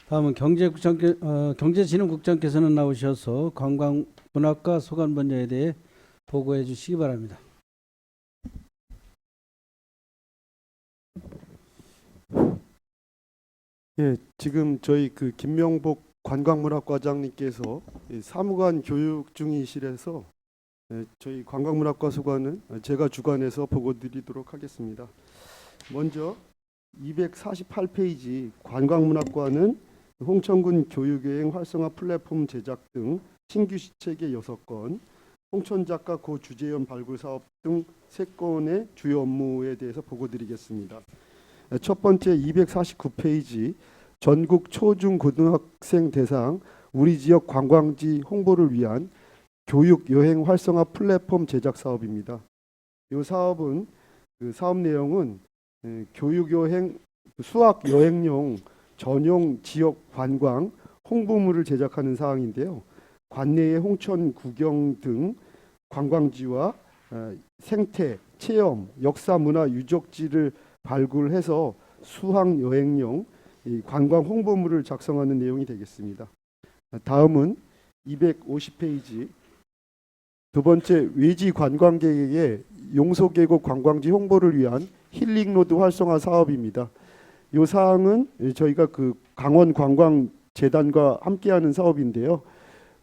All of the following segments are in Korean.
다음은 경제진흥국장께서는 나오셔서 관광문화과 소관 분야에 대해 보고해 주시기 바랍니다. 예, 지금 저희 김명복 관광문학과장님께서 사무관 교육 중이시라서 저희 관광문학과 소관은 제가 주관해서 보고 드리도록 하겠습니다. 먼저 248페이지 관광문학과는 홍천군 교육여행 활성화 플랫폼 제작 등 신규 시책의 6건, 홍천 작가 고 주재원 발굴 사업 등 3건의 주요 업무에 대해서 보고 드리겠습니다. 첫 번째 249페이지 전국 초중고등학생 대상 우리 지역 관광지 홍보를 위한 교육 여행 활성화 플랫폼 제작 사업입니다. 이 사업은 사업 내용은 교육 여행 수학 여행용 전용 지역 관광 홍보물을 제작하는 사항인데요. 관내의 홍천 구경 등 관광지와 생태, 체험, 역사 문화 유적지를 발굴해서 수학 여행용 관광 홍보물을 작성하는 내용이 되겠습니다. 다음은 250페이지 두 번째 외지 관광객에게 용소계곡 관광지 홍보를 위한 힐링로드 활성화 사업입니다. 이 사항은 저희가 강원 관광재단과 함께하는 사업인데요.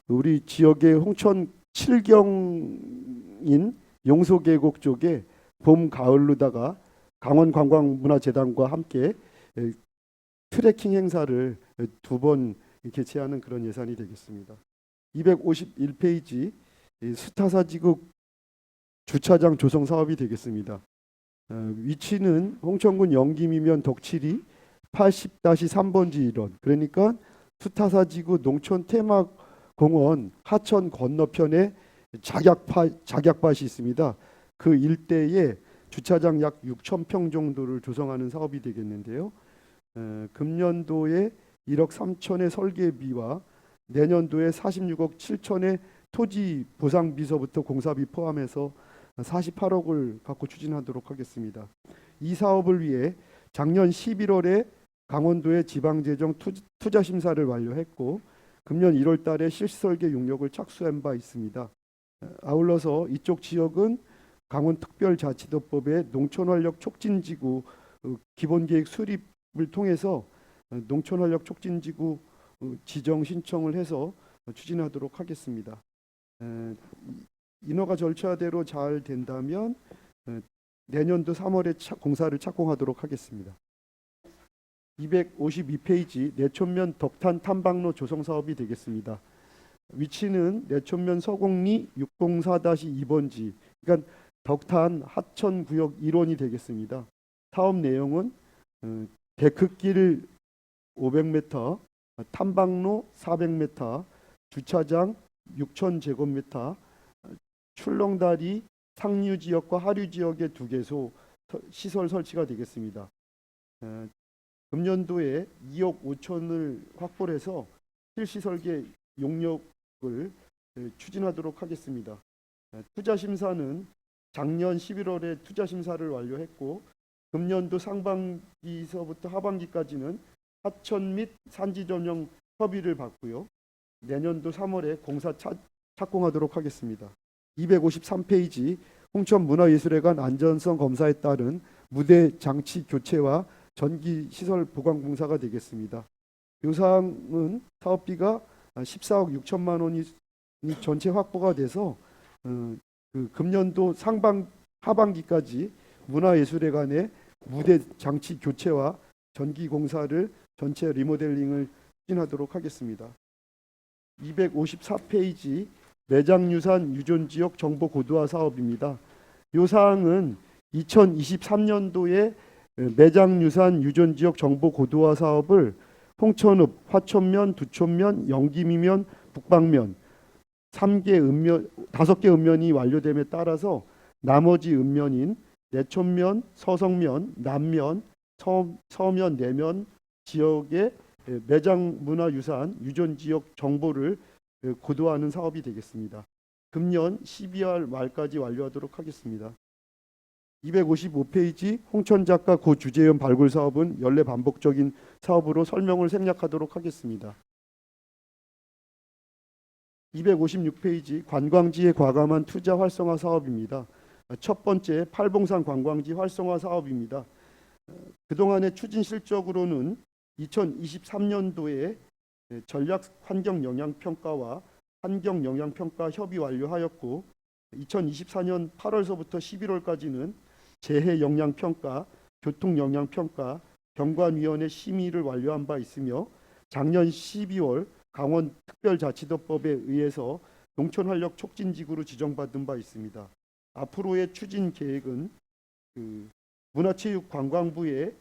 우리 지역의 홍천 7경인 용소계곡 쪽에 봄 가을로다가 강원관광문화재단과 함께 트레킹 행사를 2번 개최하는 그런 예산이 되겠습니다. 251페이지 수타사지구 주차장 조성 사업이 되겠습니다. 위치는 홍천군 영김이면 덕칠이 80-3번지 1원, 그러니까 수타사지구 농촌 테마공원 하천 건너편에 작약밭이 있습니다. 그 일대에 주차장 약 6,000평 정도를 조성하는 사업이 되겠는데요. 금년도에 1억 3천의 설계비와 내년도에 46억 7천의 토지 보상비서부터 공사비 포함해서 48억을 갖고 추진하도록 하겠습니다. 이 사업을 위해 작년 11월에 강원도의 지방재정 투자 심사를 완료했고 금년 1월 달에 실시설계 용역을 착수한 바 있습니다. 아울러서 이쪽 지역은 강원특별자치도법의 농촌활력 촉진지구 기본계획 수립을 통해서 농촌활력 촉진지구 지정 신청을 해서 추진하도록 하겠습니다. 인허가 절차대로 잘 된다면 내년도 3월에 공사를 착공하도록 하겠습니다. 252페이지 내촌면 덕탄 탐방로 조성 사업이 되겠습니다. 위치는 내촌면 서곡리 604-2번지, 그러니까 덕탄 하천구역 1원이 되겠습니다. 사업 내용은 데크길 500m, 탐방로 400m, 주차장 6,000제곱미터, 출렁다리 상류지역과 하류지역의 2개소 시설 설치가 되겠습니다. 금년도에 2억 5천을 확보를 해서 실시설계 용역을 추진하도록 하겠습니다. 투자심사는 작년 11월에 투자심사를 완료했고 금년도 상반기서부터 하반기까지는 하천 및 산지 전용 협의를 받고요. 내년도 3월에 공사 착공하도록 하겠습니다. 253페이지 홍천문화예술회관 안전성 검사에 따른 무대 장치 교체와 전기 시설 보강 공사가 되겠습니다. 이 사항은 사업비가 14억 6천만 원이 전체 확보가 돼서 금년도 하반기까지 문화예술회관의 무대 장치 교체와 전기 공사를 전체 리모델링을 추진하도록 하겠습니다. 254페이지 매장유산 유존지역 정보 고도화 사업입니다. 이 사항은 2023년도에 매장유산 유존지역 정보 고도화 사업을 홍천읍, 화천면, 두촌면, 영김이면, 북방면 5개 읍면이 완료됨에 따라서 나머지 읍면인 내촌면, 서성면, 남면, 서면, 내면 지역의 매장 문화유산 유존지역 정보를 고도화하는 사업이 되겠습니다. 금년 12월 말까지 완료하도록 하겠습니다. 255페이지 홍천 작가 고 주재현 발굴 사업은 연례 반복적인 사업으로 설명을 생략하도록 하겠습니다. 256페이지 관광지에 과감한 투자 활성화 사업입니다. 첫 번째 팔봉산 관광지 활성화 사업입니다. 그동안의 추진 실적으로는 2023년도에 전략 환경 영향 평가와 환경 영향 평가 협의 완료하였고 2024년 8월서부터 11월까지는 재해 영향 평가, 교통 영향 평가, 경관위원회 심의를 완료한 바 있으며 작년 12월 강원특별자치도법에 의해서 농촌활력 촉진지구로 지정받은 바 있습니다. 앞으로의 추진 계획은 문화체육관광부의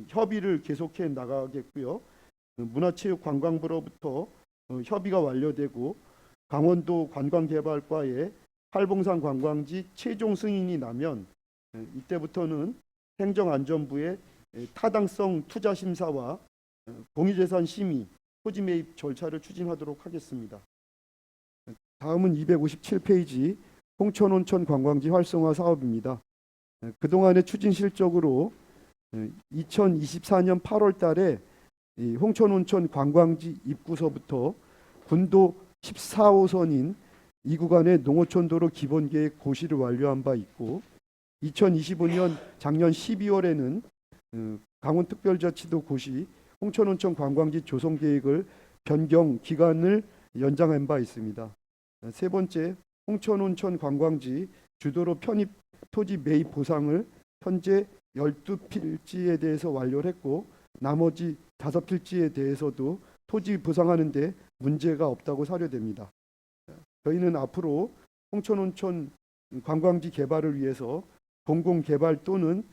협의를 계속해 나가겠고요. 문화체육관광부로부터 협의가 완료되고 강원도 관광개발과의 팔봉산 관광지 최종 승인이 나면 이때부터는 행정안전부의 타당성 투자 심사와 공유재산 심의, 토지 매입 절차를 추진하도록 하겠습니다. 다음은 257페이지 홍천온천 관광지 활성화 사업입니다. 그동안의 추진 실적으로 2024년 8월 달에 홍천온천 관광지 입구서부터 군도 14호선인 이 구간의 농어촌도로 기본계획 고시를 완료한 바 있고 2025년 작년 12월에는 강원특별자치도 고시 홍천온천 관광지 조성계획을 변경 기간을 연장한 바 있습니다. 세 번째 홍천온천 관광지 주도로 편입 토지 매입 보상을 현재 12필지에 대해서 완료를 했고 나머지 5필지에 대해서도 토지 보상하는 데 문제가 없다고 사료됩니다. 저희는 앞으로 홍천온천 관광지 개발을 위해서 공공개발 또는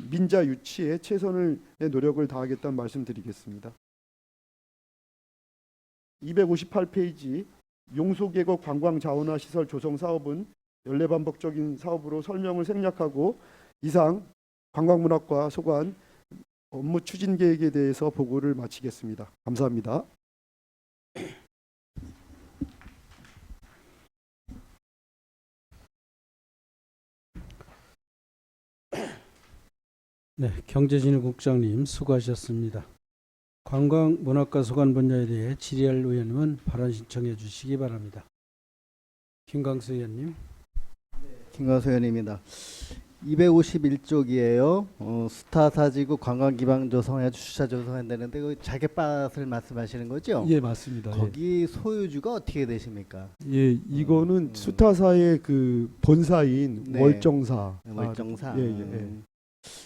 민자 유치에 최선의 노력을 다하겠다는 말씀드리겠습니다. 258페이지 용소계곡 관광자원화 시설 조성 사업은 연례 반복적인 사업으로 설명을 생략하고 이상 관광문학과 소관 업무 추진 계획에 대해서 보고를 마치겠습니다. 감사합니다. 네, 경제진흥국장님 수고하셨습니다. 관광문화과 소관 분야에 대해 질의할 의원님은 발언 신청해 주시기 바랍니다. 김광수 의원님. 김광수 의원입니다. 251쪽이에요. 스타사지구 관광기반 조성해 주차 조성한다는데 그 자객밭을 말씀하시는 거죠? 예, 맞습니다. 거기 소유주가 어떻게 되십니까? 예, 이거는 수타사의 그 본사인 네. 월정사. 월정사. 예, 예, 예.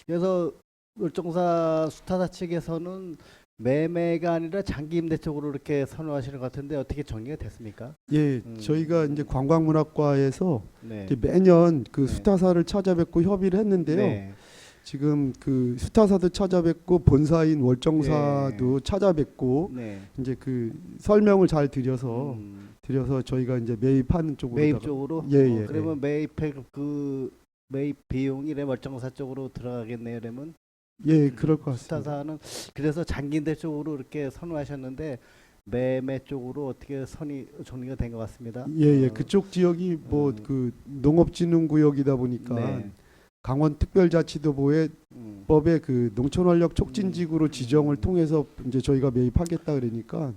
그래서 월정사 수타사 측에서는 매매가 아니라 장기 임대 쪽으로 이렇게 선호하시는 것 같은데 어떻게 정리가 됐습니까? 예, 저희가 이제 관광문학과에서 네. 이제 매년 그 네. 수타사를 찾아뵙고 협의를 했는데요. 네. 지금 그 수타사도 찾아뵙고 본사인 월정사도 찾아뵙고 네. 이제 그 설명을 잘 드려서 저희가 이제 매입하는 쪽으로 매입 쪽으로. 예, 예. 그러면 매입해 그 매입 비용이 월정사 쪽으로 들어가겠네요. 그러면. 예, 그럴 것 같습니다. 스타사는 그래서 장기임대 쪽으로 이렇게 선호하셨는데 매매 쪽으로 어떻게 정리가 된 것 같습니다. 예, 예. 그쪽 지역이 뭐 그 농업진흥구역이다 보니까 네. 강원특별자치도법의 그 농촌활력 촉진지구로 지정을 통해서 이제 저희가 매입하겠다 그러니까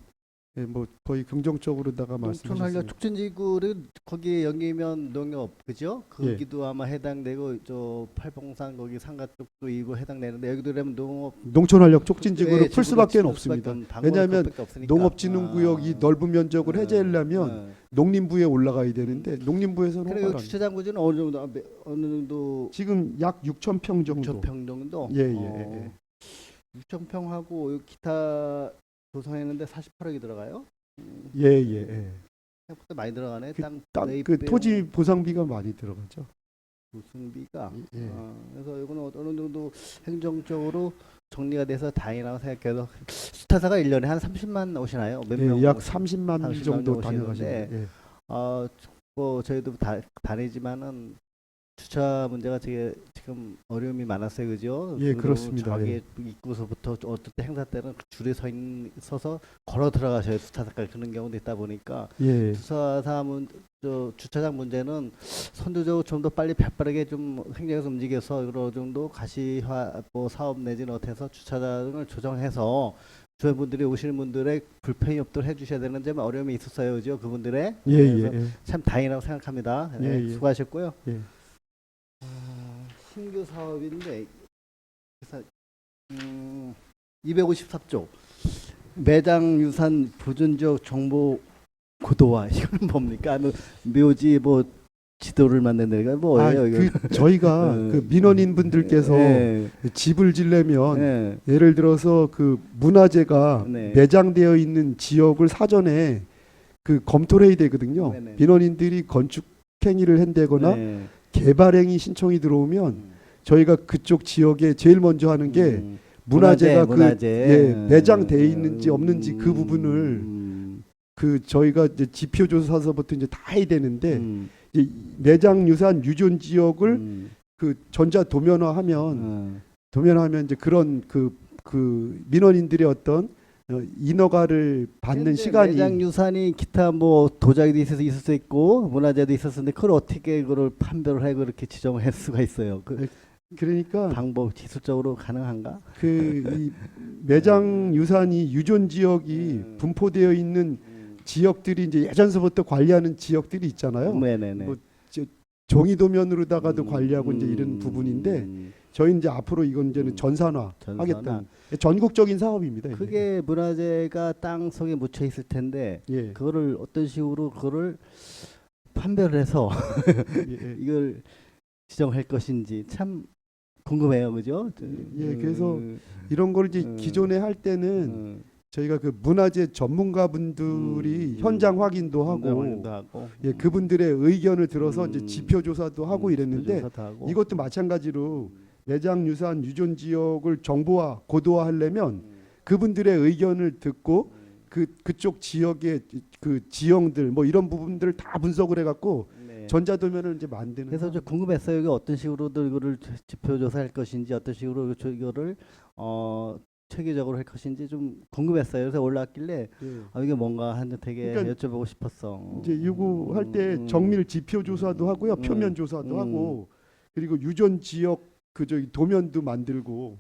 예, 뭐 거의 긍정적으로다가 농촌활력 말씀하셨습니다. 촉진지구를 거기에 연기면 농협 그죠? 예. 거기도 아마 해당되고 저 팔봉산 거기 상가 쪽도 이거 해당되는데 여기도 그러면 농업 농촌활력 촉진지구로 예, 풀 수밖에 지구로 없습니다. 칠 수밖에 왜냐하면 방법밖에 없으니까. 농업진흥구역이 넓은 면적을 해제하려면 네. 농림부에 올라가야 되는데 농림부에서는 그리고 허가를 안 주차장 구조는 어느 정도 지금 약 6,000평 정도. 6,000평 정도. 예, 예, 6,000평하고 기타 조성했는데 48억이 들어가요? 예, 예, 예. 생각보다 많이 들어가네. 그 땅 땅, 매입 그 비용, 토지 보상비가 많이 들어가죠. 보증비가. 예. 그래서 이거는 어느 정도 행정적으로 정리가 돼서 다행이라고 생각해서 스타사가 1년에 한 30만 오시나요? 몇 명? 예, 약 30만 30만 정도 명 다녀가시는데. 오시는데 예. 뭐 저희도 다니지만은 주차 문제가 되게 지금 어려움이 많았어요, 그죠? 예, 그렇습니다. 저기 예. 입구서부터 어떤 때 행사 때는 줄에 서서 걸어 들어가셔야 스타사까지 그런 경우도 있다 보니까 예. 수사사문 저 주차장 문제는 선두적으로 좀 더 빨리 발빠르게 좀 행정에서 움직여서 여러 정도 가시화 뭐 사업 내지는 어때서 주차장을 조정해서 주변 분들이 오시는 분들의 불편이 없도록 해주셔야 되는데 뭐 어려움이 있었어요, 그죠? 그분들의 예, 예, 그래서 예. 참 다행이라고 생각합니다. 네, 예, 예. 수고하셨고요. 예. 신규 사업인데 253조 매장 유산 보존적 정보 고도화 이건 뭡니까? 묘지 뭐 지도를 만든다니까 뭐예요 아, 이거? 저희가 그 민원인 분들께서 네. 집을 지려면 네. 예를 들어서 그 문화재가 네. 매장되어 있는 지역을 사전에 그 검토를 해야 되거든요. 네네. 민원인들이 건축 행위를 한다거나 네. 개발행위 신청이 들어오면 저희가 그쪽 지역에 제일 먼저 하는 게 음. 문화재가 문화재. 예, 매장돼 있는지 없는지 그 부분을 음. 그 저희가 이제 지표조사서부터 이제 다 해야 되는데 음. 이제 매장 유산 유존 지역을 음. 그 전자 도면화하면 이제 그런 그 민원인들의 어떤 인허가를 받는 현재 시간이 매장 유산이 기타 뭐 도자기도 있을 수 있고 문화재도 있었는데 그걸 어떻게 그걸 판별을 해 그렇게 지정할 수가 있어요? 그 그러니까 방법 기술적으로 가능한가? 그 이 매장 유산이 유존 지역이 분포되어 있는 지역들이 이제 예전서부터 관리하는 지역들이 있잖아요. 네네네. 뭐 종이 도면으로다가도 관리하고 이제 이런 부분인데 저희 이제 앞으로 이건 이제는 전산화 하겠다. 전국적인 사업입니다. 이게. 그게 문화재가 땅 속에 묻혀 있을 텐데 예. 그거를 어떤 식으로 그거를 판별해서 예, 예. 이걸 지정할 것인지 참 궁금해요, 그죠? 예, 그래서 이런 걸 이제 기존에 할 때는 저희가 그 문화재 전문가분들이 현장 확인도 하고 예, 그분들의 의견을 들어서 이제 지표 조사도 하고 이랬는데 이것도 마찬가지로 매장 유산 유존 지역을 정보화 고도화 하려면 그분들의 의견을 듣고 그쪽 지역의 그 지형들 뭐 이런 부분들을 다 분석을 해갖고 전자도면을 이제 만드는. 그래서 좀 궁금했어요. 이게 어떤 식으로도 이거를 지표 조사할 것인지 어떤 식으로 이거를 체계적으로 할 것인지 좀 궁금했어요. 그래서 올라왔길래 예. 이게 뭔가 하는데 되게 그러니까 여쭤보고 싶었어. 이제 요구할 때 정밀 지표 조사도 하고요, 표면 조사도 하고 그리고 유존 지역 그 저기 도면도 만들고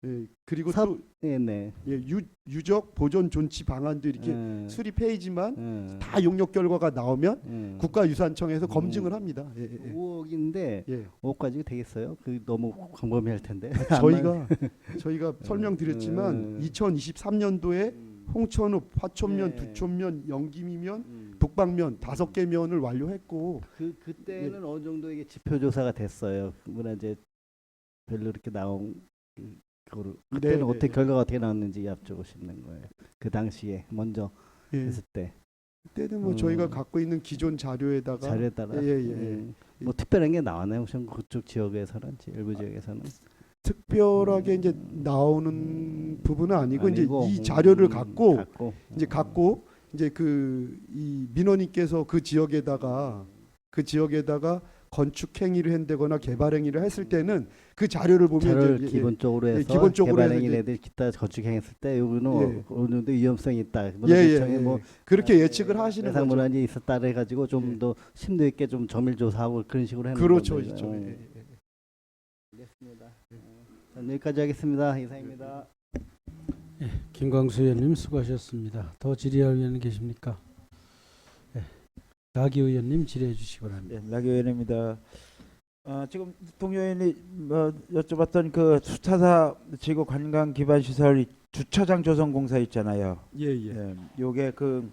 예, 그리고 또 네네. 예, 유적 보존 존치 방안도 이렇게 수립해야지만 다 용역 결과가 나오면 국가유산청에서 검증을 합니다. 예, 예, 예. 5억인데 예. 5억 가지고 되겠어요? 그 너무 광범위할 텐데. 저희가 설명드렸지만 2023년도에 홍천읍, 화천면, 두촌면, 영김이면, 북방면 5개 면을 완료했고 그때는 어느 정도 이게 지표 조사가 됐어요. 문화재 별로 이렇게 나온 그거를 그때는 어떻게 결과가 어떻게 나왔는지 여쭤보고 싶는 거예요. 그 당시에 먼저 예. 했을 때 그때는 뭐 저희가 갖고 있는 기존 자료에다가 자료에 따라 뭐 특별한 게 나왔나요? 혹시 그쪽 지역에서는 일부 지역에서는 특별하게 이제 나오는 부분은 아니고 이제 이 자료를 갖고 이제 그 이 민원인께서 그 지역에다가 건축 행위를 한다거나 개발 행위를 했을 때는 그 자료를 보면 자료를 이제 기본적으로 해서 기본적으로 개발 해서 행위를 기타 건축 행했을 때 여기는 어느 정도 위험성이 있다. 예, 뭐 그렇게 예측을 하시는 해상 거죠. 문화재 있었다 해가지고 좀 더 심도 있게 좀 정밀 조사하고 그런 식으로 해놓은 그렇죠, 거죠. 그렇죠. 알겠습니다. 자, 여기까지 하겠습니다. 이상입니다. 김광수 의원님 수고하셨습니다. 더 질의할 의원님 계십니까? 나기 의원님 질의해 주시기 바랍니다. 네, 락 의원입니다. 지금 대통령이 뭐 여쭤봤던 그 수타사 지구 관광 기반 시설 주차장 조성 공사 있잖아요. 예. 요게 그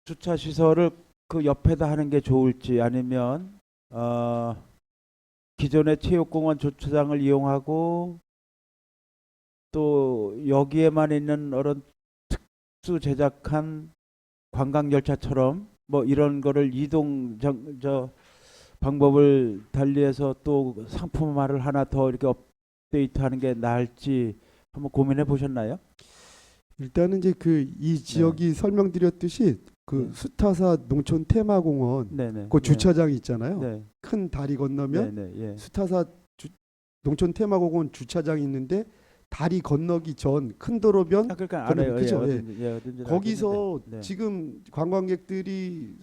주차 시설을 그 옆에다 하는 게 좋을지 아니면 기존의 체육공원 주차장을 이용하고 또 여기에만 있는 어떤 특수 제작한 관광 열차처럼 뭐 이런 거를 이동 방법을 달리해서 또 상품화를 하나 더 이렇게 업데이트하는 게 나을지 한번 고민해 보셨나요? 일단은 이제 그 이 지역이 설명드렸듯이 그 수타사 농촌 테마공원 그 주차장이 있잖아요. 큰 다리 건너면 수타사 농촌 테마공원 주차장이 있는데 다리 건너기 전 큰 도로변 그러니까 그럼 알아요. 그죠? 예. 어딘지 거기서 알겠는데. 네. 지금 관광객들이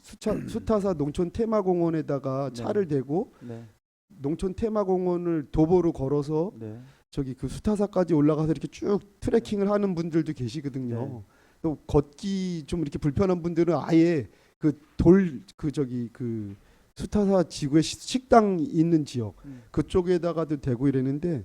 수타사 농촌 테마공원에다가 네. 차를 대고 네. 농촌 테마공원을 도보로 걸어서 네. 저기 그 수타사까지 올라가서 이렇게 쭉 트레킹을 하는 분들도 계시거든요. 네. 또 걷기 좀 이렇게 불편한 분들은 아예 그 수타사 지구에 식당 있는 지역 그쪽에다가도 대고 이랬는데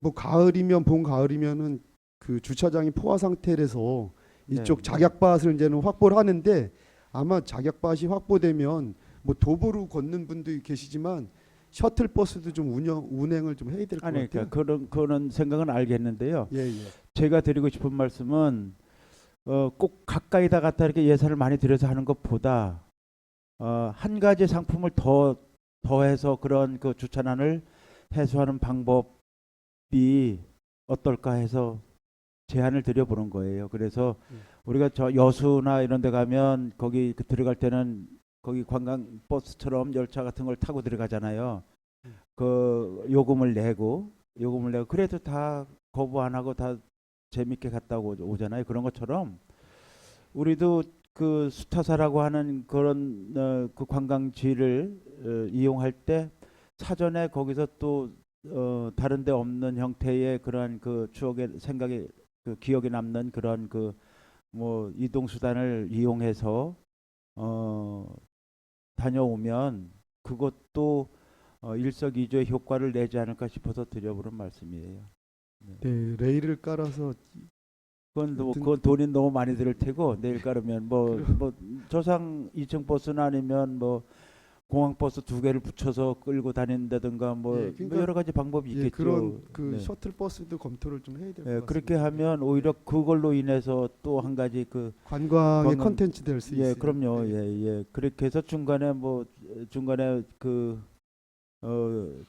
뭐 가을이면 봄 가을이면은 그 주차장이 포화 상태라서 이쪽 네. 작약밭을 이제는 확보를 하는데 아마 작약밭이 확보되면 뭐 도보로 걷는 분도 계시지만 셔틀 버스도 좀 운행을 좀 해야 될 것 아니 같아요. 그러니까 그런 생각은 알겠는데요. 예, 예. 제가 드리고 싶은 말씀은 꼭 가까이다 갔다 이렇게 예산을 많이 들여서 하는 것보다 한 가지 상품을 더해서 그런 그 주차난을 해소하는 방법이 어떨까 해서 제안을 드려보는 거예요. 그래서 우리가 저 여수나 이런 데 가면 거기 들어갈 때는 거기 관광 버스처럼 열차 같은 걸 타고 들어가잖아요. 그 요금을 내고 그래도 다 거부 안 하고 다 재밌게 갔다 오잖아요. 그런 것처럼 우리도 그 수타사라고 하는 그런 그 관광지를 이용할 때 사전에 거기서 또 다른 데 없는 형태의 그러한 그 추억의 생각이 그 기억에 남는 그런 그 뭐 이동 수단을 이용해서 다녀오면 그것도 일석이조의 효과를 내지 않을까 싶어서 드려보는 말씀이에요. 네, 레일을 깔아서 그건 돈이 너무 많이 들을 테고 내일 깔으면 뭐 저상 2층 버스나 아니면 뭐 공항 버스 2개를 붙여서 끌고 다닌다든가 뭐, 예, 그러니까 뭐 여러 가지 방법이 예, 있겠죠. 그런 그 네. 셔틀 버스도 검토를 좀 해야 될 것 예, 같습니다. 그렇게 하면 오히려 그걸로 인해서 또 한 가지 그 관광의 관광- 컨텐츠 될 수 있어요. 예, 그럼요. 네. 예. 그렇게 해서 중간에 그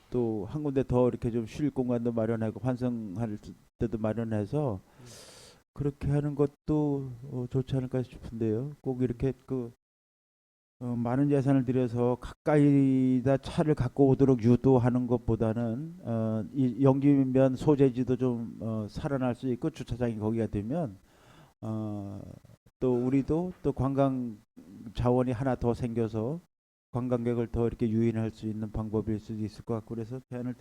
또 한 군데 더 이렇게 좀 쉴 공간도 마련하고 환승할 때도 마련해서 그렇게 하는 것도 좋지 않을까 싶은데요. 꼭 이렇게 그 많은 예산을 들여서 가까이다 차를 갖고 오도록 유도하는 것보다는 이 연기면 소재지도 좀 살아날 수 있고 주차장이 거기가 되면 또 우리도 또 관광 자원이 하나 더 생겨서 관광객을 더 이렇게 유인할 수 있는 방법일 수도 있을 것 같고 그래서 제안을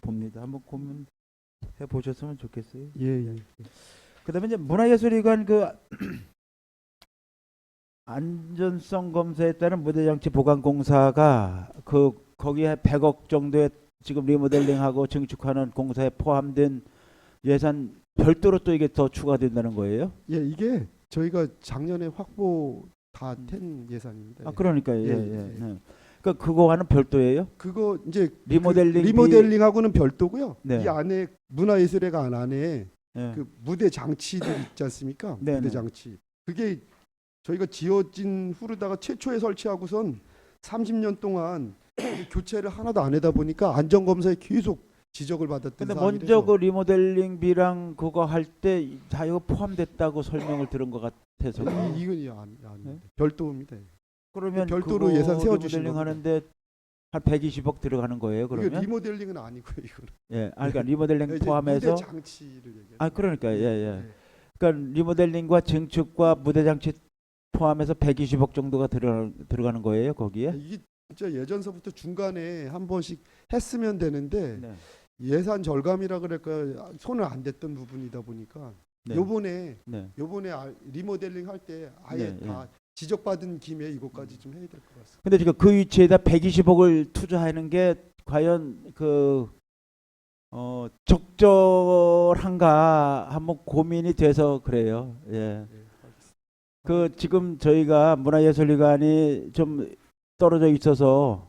봅니다. 한번 고민해 보셨으면 좋겠어요. 예, 예. 그다음에 이제 문화예술회관 그 안전성 검사에 따른 무대장치 보강공사가 거기에 100억 정도의 지금 리모델링하고 증축하는 공사에 포함된 예산 별도로 또 이게 더 추가된다는 거예요? 예, 이게 저희가 작년에 확보 다 된 예산입니다. 아 그러니까 예. 예. 그러니까 그거와는 별도예요? 그거 이제 리모델링 은 별도고요. 네. 이 안에 문화예술회관 안에 예. 그 무대 장치들 있지 않습니까? 네, 무대 네. 장치. 그게 저희가 지어진 후르다가 최초에 설치하고선 30년 동안 교체를 하나도 안 하다 보니까 안전 검사에 계속 지적을 받았던 근데 사안이라서 먼저 그 리모델링비랑 그거 할 때 다 이거 포함됐다고 설명을 들은 것 같아서 이건 아닙니다. 네? 별도입니다. 그러면 별도로 그거 예산 세워주신 리모델링 겁니다. 하는데 한 120억 들어가는 거예요. 이거 그러면 리모델링은 아니고요. 이거는 예, 그러니까 리모델링 이제 포함해서 무대 장치를 얘기해요. 아 그러니까 예. 네. 그러니까 리모델링과 증축과 무대 장치 포함해서 120억 정도가 들어가는 거예요 거기에? 이게 진짜 예전서부터 중간에 한 번씩 했으면 되는데 네. 예산 절감이라 그럴까 손을 안 댔던 부분이다 보니까 네. 요번에 네. 리모델링 할 때 아예 네, 다 지적받은 김에 이것까지 좀 해야 될 것 같습니다. 근데 지금 그 위치에다 120억을 투자하는 게 과연 적절한가 한번 고민이 돼서 그래요. 예. 그 지금 저희가 문화예술회관이 좀 떨어져 있어서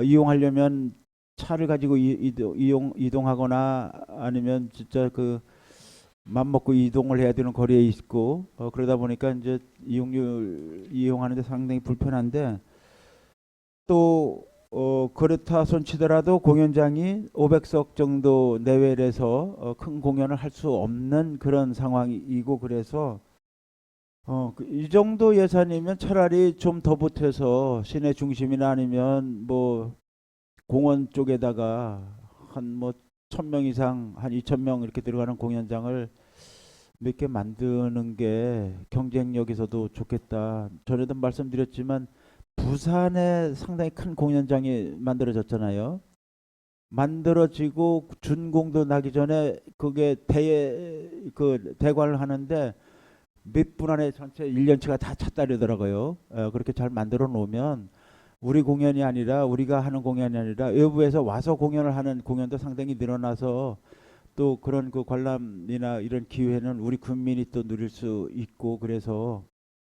이용하려면 차를 가지고 이동하거나 아니면 진짜 그 맘 먹고 이동을 해야 되는 거리에 있고 그러다 보니까 이제 이용하는데 상당히 불편한데 또 그렇다 손치더라도 공연장이 500석 정도 내외에서 큰 공연을 할 수 없는 그런 상황이고 그래서 이 정도 예산이면 차라리 좀 더 보태서 시내 중심이나 아니면 뭐 공원 쪽에다가 한 뭐 1,000명 이상 한 2,000명 이렇게 들어가는 공연장을 몇 개 만드는 게 경쟁력에서도 좋겠다. 전에도 말씀드렸지만 부산에 상당히 큰 공연장이 만들어졌잖아요. 만들어지고 준공도 나기 전에 그게 대관을 하는데 몇 분 안에 전체 1년치가 다 찼다르더라고요. 그렇게 잘 만들어 놓으면 우리 공연이 아니라 우리가 하는 공연이 아니라 외부에서 와서 공연을 하는 공연도 상당히 늘어나서 또 그런 그 관람이나 이런 기회는 우리 국민이 또 누릴 수 있고 그래서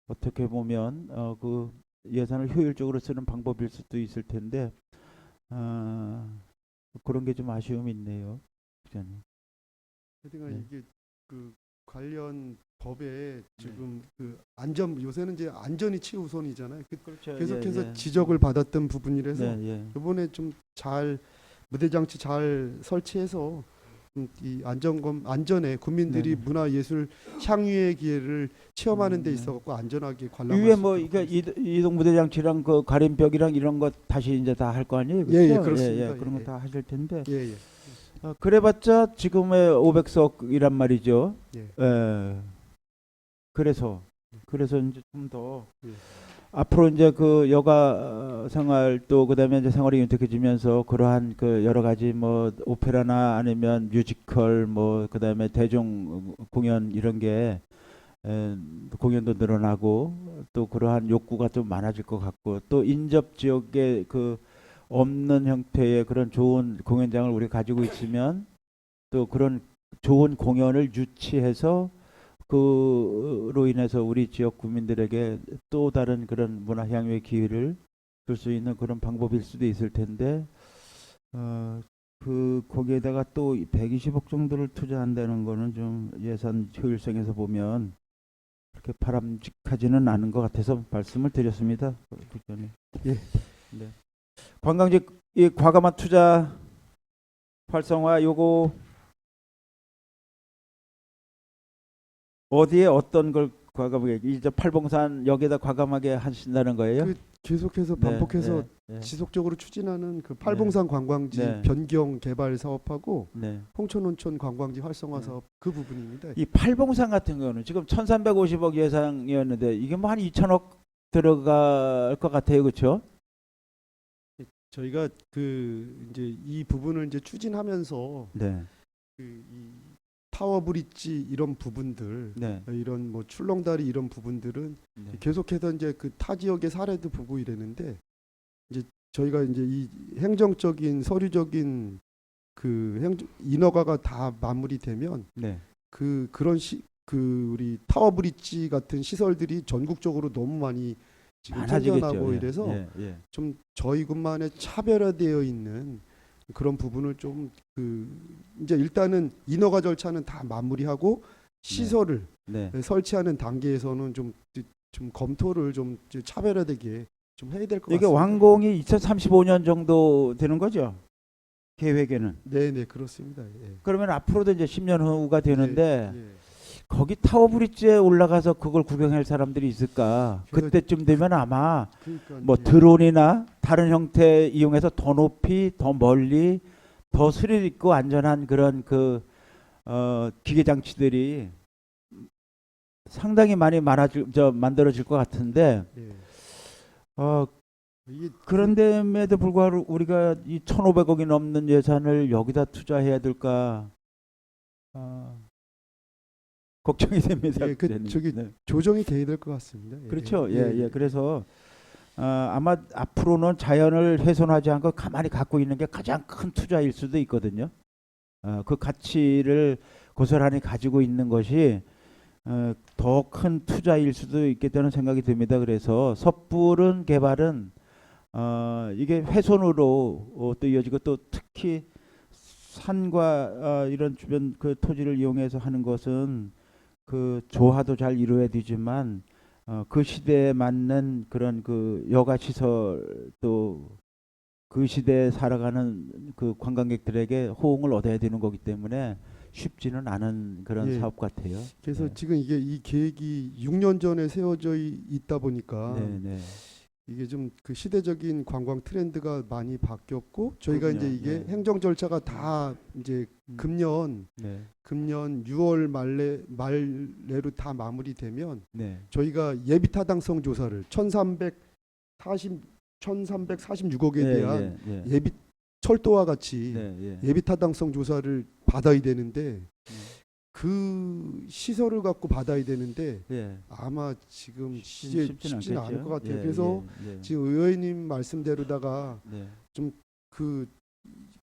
어떻게 보면 그 예산을 효율적으로 쓰는 방법일 수도 있을 텐데 그런 게 좀 아쉬움이 있네요. 기자님. 하여튼간 네. 이게 그 관련 법에 지금 그 안전 요새는 이제 안전이 최우선이잖아요. 그렇죠. 계속해서 지적을 받았던 부분이라서 네, 예. 이번에 좀 잘 무대 장치 잘 설치해서 이 안전에 국민들이 네. 문화예술 향유의 기회를 체험하는 데 있어갖고 안전하게 관람할 위에 수 뭐 있도록 이게 하겠습니다. 이동 무대 장치랑 그 가림벽이랑 이런 것 다시 이제 다 할 거 아니에요? 예, 예, 그렇죠? 그렇습니다. 그런 예, 거 다 하실 텐데. 예, 예. 그래봤자 지금의 500석이란 말이죠. 예. 그래서 이제 좀 더 예. 앞으로 이제 그 여가 생활 또 그다음에 이제 생활이 윤택해지면서 그러한 그 여러 가지 뭐 오페라나 아니면 뮤지컬 뭐 그다음에 대중 공연 이런 게 공연도 늘어나고 또 그러한 욕구가 좀 많아질 것 같고 또 인접 지역에 그 없는 형태의 그런 좋은 공연장을 우리가 가지고 있으면 또 그런 좋은 공연을 유치해서 그로 인해서 우리 지역 구민들에게 또 다른 그런 문화 향유의 기회를 줄 수 있는 그런 방법일 수도 있을 텐데 그 거기에다가 또 120억 정도를 투자한다는 거는 좀 예산 효율성에서 보면 그렇게 바람직하지는 않은 것 같아서 말씀을 드렸습니다. 국장님. 예. 네. 관광지 이 과감한 투자 활성화 요거 어디에 어떤 걸 과감하게 이제 팔봉산 여기에다 과감하게 하신다는 거예요? 그 계속해서 네, 반복해서 네, 지속적으로 추진하는 그 팔봉산 관광지 네. 변경 개발 사업하고 네. 홍천온천 관광지 활성화 네. 사업 그 부분입니다. 이 팔봉산 같은 경우는 지금 1,350억 예상이었는데 이게 뭐 한 2천억 들어갈 것 같아요, 그렇죠? 저희가 그 이제 이 부분을 이제 추진하면서 네, 이 타워 브릿지 이런 부분들 네, 이런 뭐 출렁다리 이런 부분들은 네. 계속해서 이제 그 타 지역의 사례도 보고 이랬는데 이제 저희가 이제 이 행정적인 서류적인 그 인허가가 다 마무리되면 네. 그런 그 우리 타워 브릿지 같은 시설들이 전국적으로 너무 많이 지금 생겨나고 예, 이래서 예, 예. 좀 저희 군만의 차별화되어 있는 그런 부분을 좀 그 이제 일단은 인허가 절차는 다 마무리하고 시설을 네. 설치하는 단계에서는 좀 검토를 좀 차별화되게 좀 해야 될 것 이게 같습니다. 완공이 2035년 정도 되는 거죠? 계획에는. 네, 그렇습니다. 예. 그러면 앞으로도 이제 10년 후가 되는데 예. 거기 타워 브릿지에 올라가서 그걸 구경할 사람들이 있을까? 그래서- 그때쯤 되면 아마 그러니까 뭐 예. 드론이나 다른 형태 이용해서 더 높이, 더 멀리, 더 스릴 있고 안전한 그런 그 기계 장치들이 상당히 많이 만들어질 것 같은데 예. 이게 그런데에도 불구하고 우리가 이 1,500억이 넘는 예산을 여기다 투자해야 될까? 걱정이 됩니다. 예, 그 그때는. 저기 네. 조정이 돼야 될 것 같습니다. 예. 그렇죠. 예. 그래서 아마 앞으로는 자연을 훼손하지 않고 가만히 갖고 있는 게 가장 큰 투자일 수도 있거든요. 그 가치를 고스란히 가지고 있는 것이 더 큰 투자일 수도 있겠다는 생각이 듭니다. 그래서 섣부른 개발은 이게 훼손으로 또 이어지고 또 특히 산과 이런 주변 그 토지를 이용해서 하는 것은 그 조화도 잘 이루어야 되지만 그 시대에 맞는 그런 그 여가 시설 또 그 시대에 살아가는 그 관광객들에게 호응을 얻어야 되는 거기 때문에 쉽지는 않은 그런 예. 사업 같아요. 그래서 네. 지금 이게 이 계획이 6년 전에 세워져 있다 보니까 네. 이게 좀 그 시대적인 관광 트렌드가 많이 바뀌었고 저희가 그럼요. 이제 이게 네. 행정 절차가 다 이제 금년 네. 6월 말내로 다 마무리되면 네. 저희가 예비 타당성 조사를 1346억에 대한 예비 철도와 같이 예비 타당성 조사를 받아야 되는데 그 시설을 갖고 받아야 되는데 아마 지금 이제 쉽지는 않을 것 같아요. 그래서 지금 의원님 말씀대로다가 좀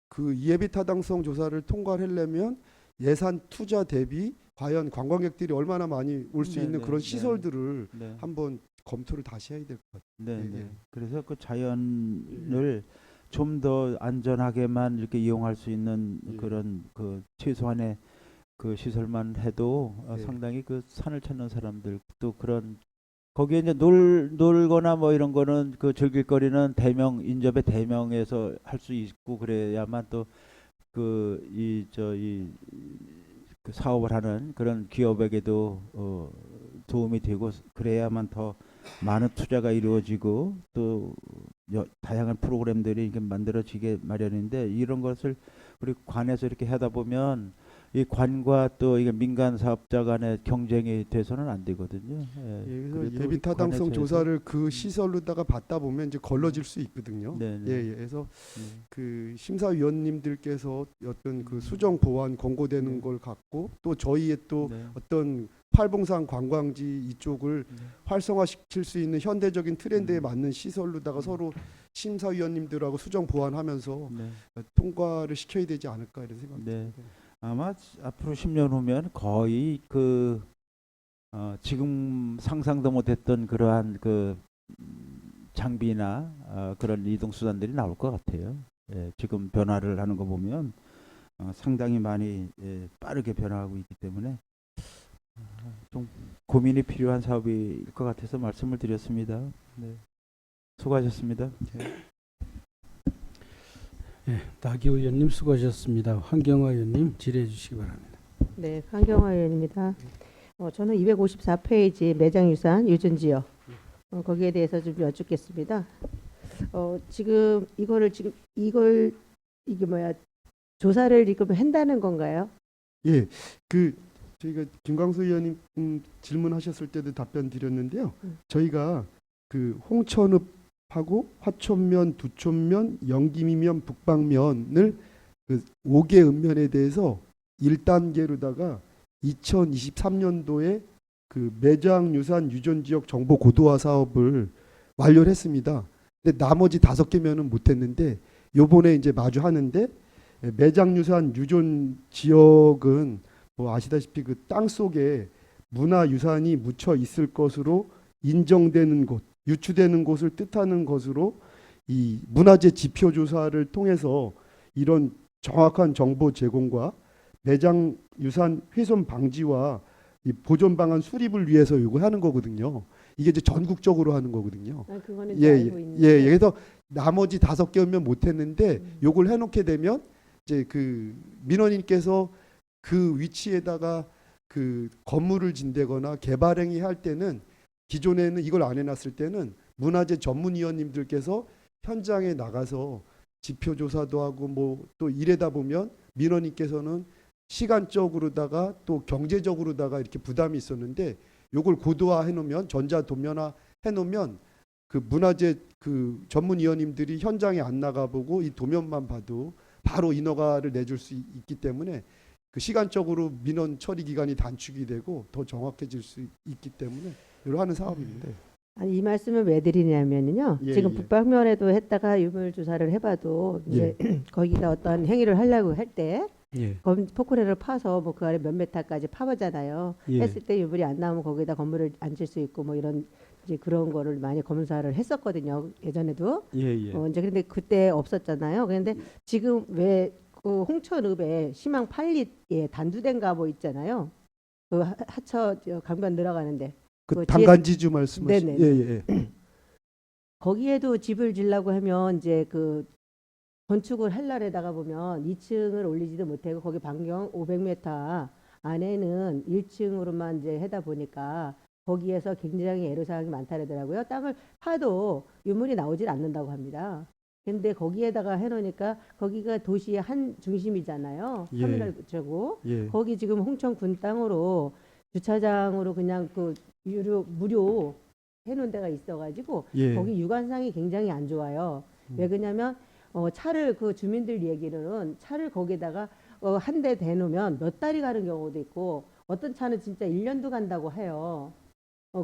그 예비 타당성 조사를 통과를 하려면 예산 투자 대비 과연 관광객들이 얼마나 많이 올 수 있는 그런 시설들을 한번 검토를 다시 해야 될 것 같아요. 네. 그래서 그 자연을 좀 더 안전하게만 이렇게 이용할 수 있는 그런 그 최소한의 그 시설만 해도 상당히 그 산을 찾는 사람들 또 그런 거기에 이제 놀거나 뭐 이런 거는 그 즐길 거리는 대명 인접의 대명에서 할 수 있고 그래야만 또 그 그 사업을 하는 그런 기업에게도 도움이 되고 그래야만 더 많은 투자가 이루어지고 또 다양한 프로그램들이 이렇게 만들어지게 마련인데 이런 것을 우리 관에서 이렇게 하다 보면 이 관과 또 이게 민간 사업자 간의 경쟁이 돼서는 안 되거든요. 그래서 예비 타당성 조사를 그 시설로다가 받다 보면 이제 걸러질 수 있거든요. 그래서 그 심사위원님들께서 어떤 그 수정 보완 권고되는 걸 갖고 또 저희의 또 어떤 팔봉산 관광지 이쪽을 활성화시킬 수 있는 현대적인 트렌드에 맞는 시설로다가 서로 심사위원님들하고 수정 보완하면서 통과를 시켜야 되지 않을까 이런 생각입니다. 아마 앞으로 10년 후면 거의 그 지금 상상도 못했던 그러한 그 장비나 그런 이동 수단들이 나올 것 같아요. 지금 변화를 하는 거 보면 상당히 많이 빠르게 변화하고 있기 때문에 좀 고민이 필요한 사업일 것 같아서 말씀을 드렸습니다. 수고하셨습니다. 나기호 의원님 수고하셨습니다. 황경화 의원님 질의해 주시기 바랍니다. 네, 황경화 의원입니다. 저는 254페이지 매장유산 유전지역 거기에 대해서 좀 여쭙겠습니다. 지금 이걸 이게 뭐야 조사를 지금 한다는 건가요? 예, 그 저희가 김광수 의원님 질문하셨을 때도 답변 드렸는데요. 저희가 그 홍천읍하고 화천면, 두촌면, 영기미면, 북방면을 그 5개 읍면에 대해서 1단계로다가 2023년도에 그 매장유산 유전지역 정보 고도화 사업을 완료를 했습니다. 근데 나머지 5개면은 못했는데 요번에 이제 마주 하는데 매장유산 유전 지역은 뭐 아시다시피 그 땅 속에 문화유산이 묻혀 있을 것으로 인정되는 곳, 유추되는 곳을 뜻하는 것으로 이 문화재 지표 조사를 통해서 이런 정확한 정보 제공과 매장유산 훼손 방지와 이 보존 방안 수립을 위해서 요구하는 거거든요. 이게 이제 전국적으로 하는 거거든요. 그거는 알고 있는데. 그래서 나머지 5개면 못했는데 요걸 해놓게 되면 이제 그 민원인께서 그 위치에다가 그 건물을 진대거나 개발행위 할 때는 기존에는 이걸 안 해놨을 때는 문화재 전문위원님들께서 현장에 나가서 지표 조사도 하고 뭐 또 이래다 보면 민원인께서는 시간적으로다가 또 경제적으로다가 이렇게 부담이 있었는데 요걸 고도화 해놓으면 전자 도면화 해놓으면 그 문화재 그 전문위원님들이 현장에 안 나가보고 이 도면만 봐도 바로 인허가를 내줄 수 있기 때문에 그 시간적으로 민원 처리 기간이 단축이 되고 더 정확해질 수 있기 때문에 이러 하는 사업입니다. 아니, 이 말씀을 왜 드리냐면요. 지금 북방면에도 했다가 유물 조사를 해봐도 이제 거기가 어떤 행위를 하려고 할 때 포크레를 파서 뭐 그 안에 몇 메타까지 파보잖아요. 했을 때 유물이 안 나오면 거기다 건물을 앉을 수 있고 뭐 이런 이제 그런 거를 많이 검사를 했었거든요. 예전에도. 이제 근데 그때 없었잖아요. 그런데 지금 왜 그 홍천읍에 시망 8리에 단두대인가 뭐 있잖아요. 그 하처 강변 들어가는데. 그 단간지주 말씀하시는. 네네. 거기에도 집을 지려고 하면 이제 그 건축을 할 날에다가 보면 2층을 올리지도 못하고 거기 반경 500m 안에는 1층으로만 이제 하다 보니까 거기에서 굉장히 애로사항이 많다더라고요. 땅을 파도 유물이 나오질 않는다고 합니다. 근데 거기에다가 해놓으니까 거기가 도시의 한 중심이잖아요. 예. 터미널 쪽고 예. 거기 지금 홍천군 땅으로 주차장으로 그냥 그 무료 해놓은 데가 있어가지고 예. 거기 유관상이 굉장히 안 좋아요. 왜 그러냐면 차를 그 주민들 얘기로는 차를 거기다가 한 대 대놓으면 몇 달이 가는 경우도 있고 어떤 차는 진짜 1년도 간다고 해요.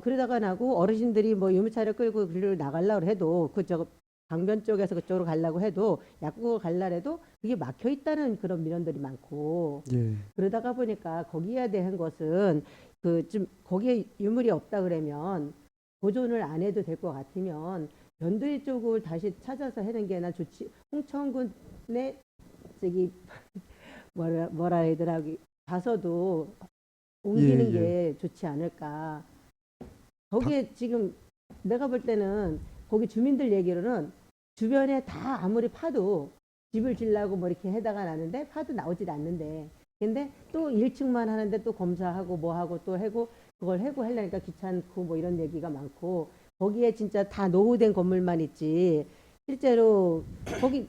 그러다가 나고 어르신들이 뭐 유모차를 끌고 길로 나가려고 해도 그저 강변 쪽에서 그쪽으로 가려고 해도 약국을 가려고 해도 그게 막혀 있다는 그런 민원들이 많고 예. 그러다가 보니까 거기에 대한 것은 그 좀 거기에 유물이 없다 그러면 보존을 안 해도 될 것 같으면 변두리 쪽을 다시 찾아서 하는 게 나 좋지. 홍천군에 저기 뭐라 해더라고 가서도 옮기는 예, 예. 게 좋지 않을까. 거기에 지금 내가 볼 때는 거기 주민들 얘기로는 주변에 다 아무리 파도 집을 지려고 뭐 이렇게 해다가 나는데 파도 나오질 않는데 근데 또 1층만 하는데 또 검사하고 뭐하고 또 하고 그걸 해고 하려니까 귀찮고 뭐 이런 얘기가 많고 거기에 진짜 다 노후된 건물만 있지 실제로 거기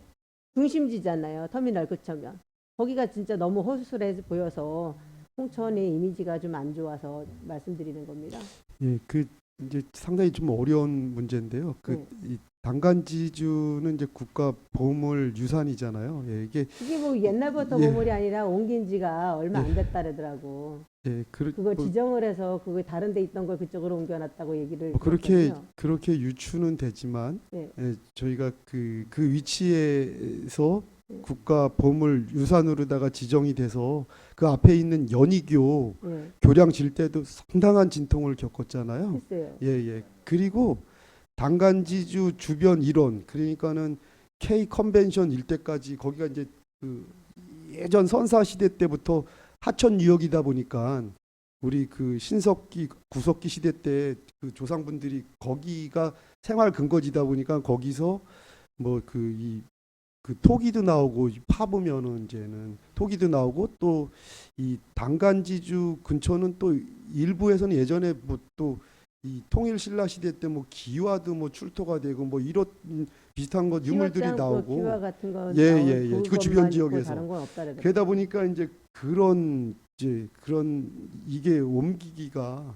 중심지잖아요. 터미널 그쳐면 거기가 진짜 너무 허술해 보여서 홍천의 이미지가 좀 안 좋아서 말씀드리는 겁니다. 예. 그 이제 상당히 좀 어려운 문제인데요. 이 당간지주는 이제 국가 보물 유산이잖아요. 예. 이게 뭐 옛날부터 예. 보물이 아니라 옮긴 지가 얼마 안 됐다더라고. 예. 그걸 지정을 해서 그거 다른 데 있던 걸 그쪽으로 옮겨놨다고 얘기를 그렇게 유추는 되지만 네. 예, 저희가 그 위치에서 네. 국가 보물 유산으로다가 지정이 돼서 그 앞에 있는 연희교 네. 교량 질 때도 상당한 진통을 겪었잖아요. 했어요. 예. 그리고 당간지주 주변 일원 그러니까는 K 컨벤션 일대까지 거기가 이제 그 예전 선사 시대 때부터 하천 유역이다 보니까 우리 그 신석기 구석기 시대 때 그 조상분들이 거기가 생활 근거지다 보니까 거기서 뭐 그 토기도 나오고 파보면은 이제는 토기도 나오고 또 이 당간지주 근처는 또 일부에서는 예전에 뭐 또 이 통일신라 시대 때 뭐 기와도 뭐 출토가 되고 뭐 이런 비슷한 것 유물들이 나오고 기와 같은 거 예. 그 주변 지역에서 다른 건 없다 그러더라고요. 그러다 보니까 이제 그런 이게 옮기기가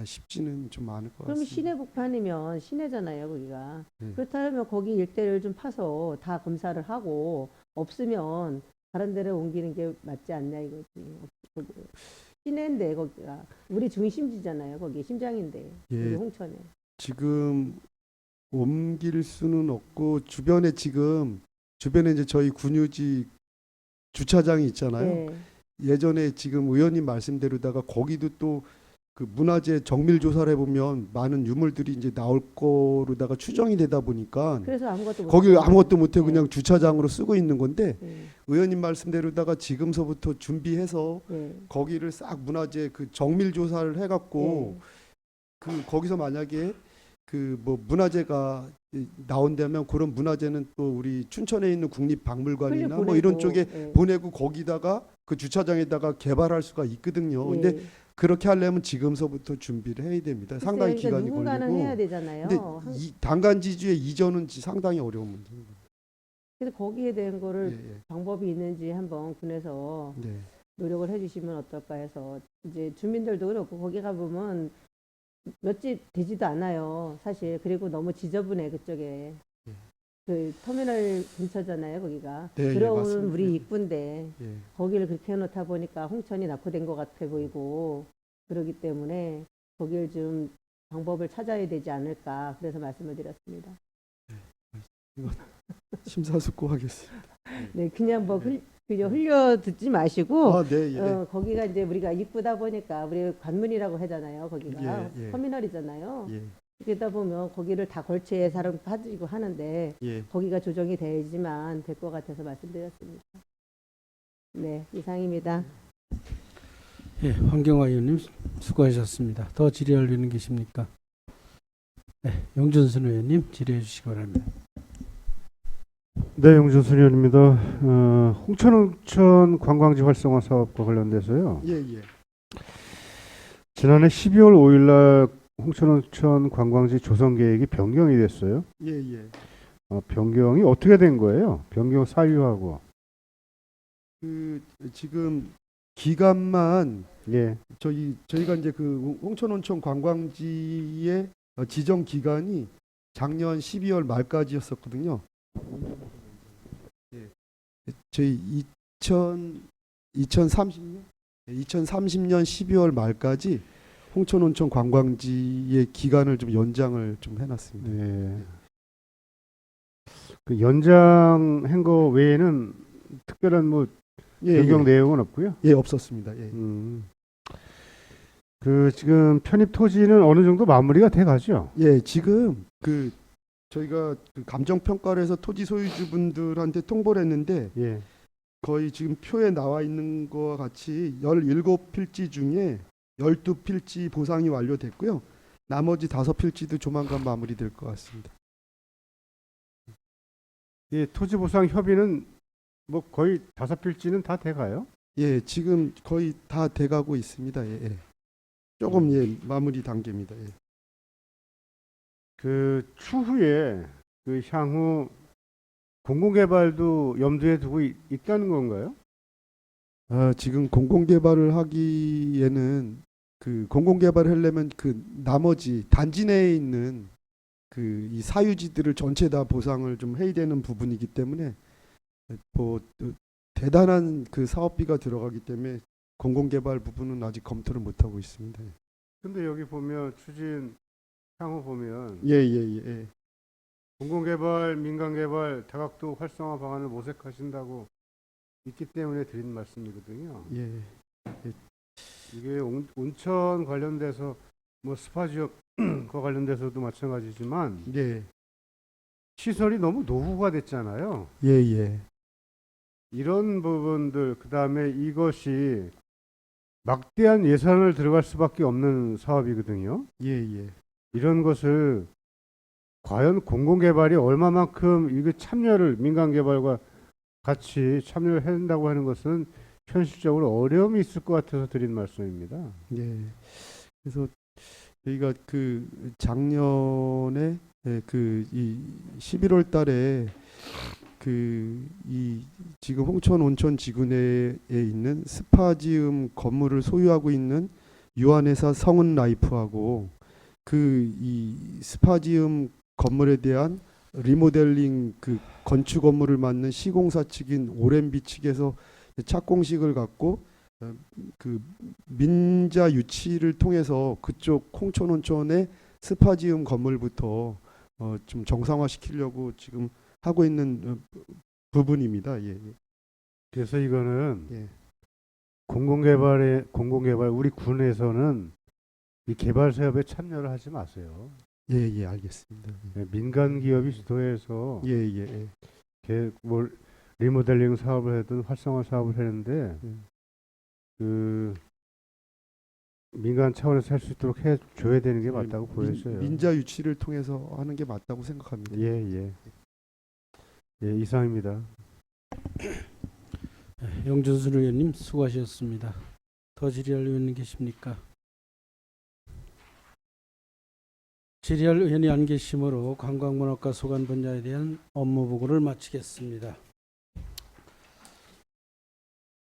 쉽지는 좀 않을 것 그럼 같습니다. 시내 북판이면 시내잖아요, 거기가. 네. 그렇다면 거기 일대를 좀 파서 다 검사를 하고 없으면 다른 데를 옮기는 게 맞지 않냐 이거지. 시내인데 거기가 우리 중심지잖아요. 거기 심장인데 예. 우리 홍천에. 지금 옮길 수는 없고 주변에 이제 저희 군유지 주차장이 있잖아요. 네. 예전에 지금 의원님 말씀대로다가 거기도 또 그 문화재 정밀 조사를 해보면 많은 유물들이 이제 나올 거로다가 추정이 되다 보니까 그래서 아무것도 못 거기 하고. 아무것도 못해 네. 그냥 주차장으로 쓰고 있는 건데 네. 의원님 말씀대로다가 지금서부터 준비해서 네. 거기를 싹 문화재 그 정밀 조사를 해갖고 네. 그 거기서 만약에 그 뭐 문화재가 나온다면 그런 문화재는 또 우리 춘천에 있는 국립박물관이나 뭐 이런 보내고, 쪽에 네. 보내고 거기다가 그 주차장에다가 개발할 수가 있거든요. 네. 근데 그렇게 하려면 지금서부터 준비를 해야 됩니다. 상당히 글쎄요, 기간이 누군가는 걸리고. 해야 되잖아요. 근데 이 당간지주의 이전은 상당히 어려운 문제입니다. 그래서 거기에 대한 거를 예. 방법이 있는지 한번 군에서 네. 노력을 해주시면 어떨까 해서 이제 주민들도 그렇고 거기 가보면 몇 집 되지도 않아요 사실. 그리고 너무 지저분해 그쪽에. 그 터미널 근처잖아요 거기가. 네, 예, 들어오는 맞습니다. 우리 입구인데 예. 거기를 그렇게 해놓다 보니까 홍천이 낙후된 것 같아 보이고 그러기 때문에 거기를 좀 방법을 찾아야 되지 않을까 그래서 말씀을 드렸습니다. 심사숙고하겠습니다. 네, 그냥 뭐 그냥 흘려 듣지 마시고 아, 네, 예. 거기가 이제 우리가 입구다 보니까 우리 관문이라고 하잖아요. 거기가 예. 터미널이잖아요. 예. 그러다 보면 거기를 다 걸치에 사람 가지고 하는데 예. 거기가 조정이 되지만 될 것 같아서 말씀드렸습니다. 네, 이상입니다. 예, 황경화 의원님 수고하셨습니다. 더 질의할 의원님 계십니까? 네, 영준순 의원님 질의해 주시기 바랍니다. 네, 영준순 의원입니다. 홍천천 관광지 활성화 사업과 관련돼서요. 예. 지난해 12월 5일 날 홍천온천 관광지 조성 계획이 변경이 됐어요. 예, 예. 변경이 어떻게 된 거예요? 변경 사유하고. 그 지금 기간만 예. 저희가 이제 그 홍천온천 관광지의 지정 기간이 작년 12월 말까지였었거든요. 예. 저희 2030년 12월 말까지 홍천온천 관광지의 기간을 좀 연장을 좀 해놨습니다. 네. 그 연장한 거 외에는 특별한 뭐 변경 내용은 없고요. 예, 없었습니다. 예. 그 지금 편입 토지는 어느 정도 마무리가 돼 가죠? 예, 지금 그 저희가 그 감정 평가를 해서 토지 소유주분들한테 통보를 했는데 예. 거의 지금 표에 나와 있는 거와 같이 17필지 중에 12필지 보상이 완료됐고요. 나머지 5필지도 조만간 마무리될 것 같습니다. 예, 토지 보상 협의는 뭐 거의 5필지는 다 돼 가요? 예, 지금 거의 다 돼가고 있습니다. 예, 예. 조금 예, 마무리 단계입니다. 예. 그 추후에 그 향후 공공개발도 염두에 두고 있다는 건가요? 지금 공공개발을 하기에는 그 공공개발을 하려면 그 나머지 단지 내에 있는 그 이 사유지들을 전체 다 보상을 좀 해야 되는 부분이기 때문에 뭐 대단한 그 사업비가 들어가기 때문에 공공개발 부분은 아직 검토를 못 하고 있습니다. 근데 여기 보면 추진 향후 보면 예. 공공개발, 민간개발, 다각도 활성화 방안을 모색하신다고 있기 때문에 드린 말씀이거든요. 예. 이게 온천 관련돼서 뭐 스파지역과 관련돼서도 마찬가지지만 예. 시설이 너무 노후가 됐잖아요. 예. 이런 부분들 그다음에 이것이 막대한 예산을 들어갈 수밖에 없는 사업이거든요. 예. 이런 것을 과연 공공개발이 얼마만큼 이거 참여를 민간개발과 같이 참여를 한다고 하는 것은 현실적으로 어려움이 있을 것 같아서 드린 말씀입니다. 예. 그래서 저희가 그 작년에 그 이 11월 달에 그 이 지금 홍천 온천 지구내에 있는 스파지움 건물을 소유하고 있는 유한회사 성은 라이프하고 그 이 스파지움 건물에 대한 리모델링 그 건축 업무를 맡는 시공사 측인 오렌비 측에서 착공식을 갖고 그 민자 유치를 통해서 그쪽 홍천온천의 스파지움 건물부터 좀 정상화시키려고 지금 하고 있는 부분입니다. 예. 그래서 이거는 예. 공공개발 우리 군에서는 이 개발 사업에 참여를 하지 마세요. 예, 알겠습니다. 민간 기업이 주도해서 예. 뭐 리모델링 사업을 하든 활성화 사업을 하는데 그 민간 차원에서 할 수 있도록 해 줘야 되는 게 맞다고 보여져요. 민자 유치를 통해서 하는 게 맞다고 생각합니다. 예, 이상입니다. 영준순 의원님 수고하셨습니다. 더 질의할 의원님 계십니까? 질의할 의원이 안 계시므로 관광문화과 소관 분야에 대한 업무 보고를 마치겠습니다.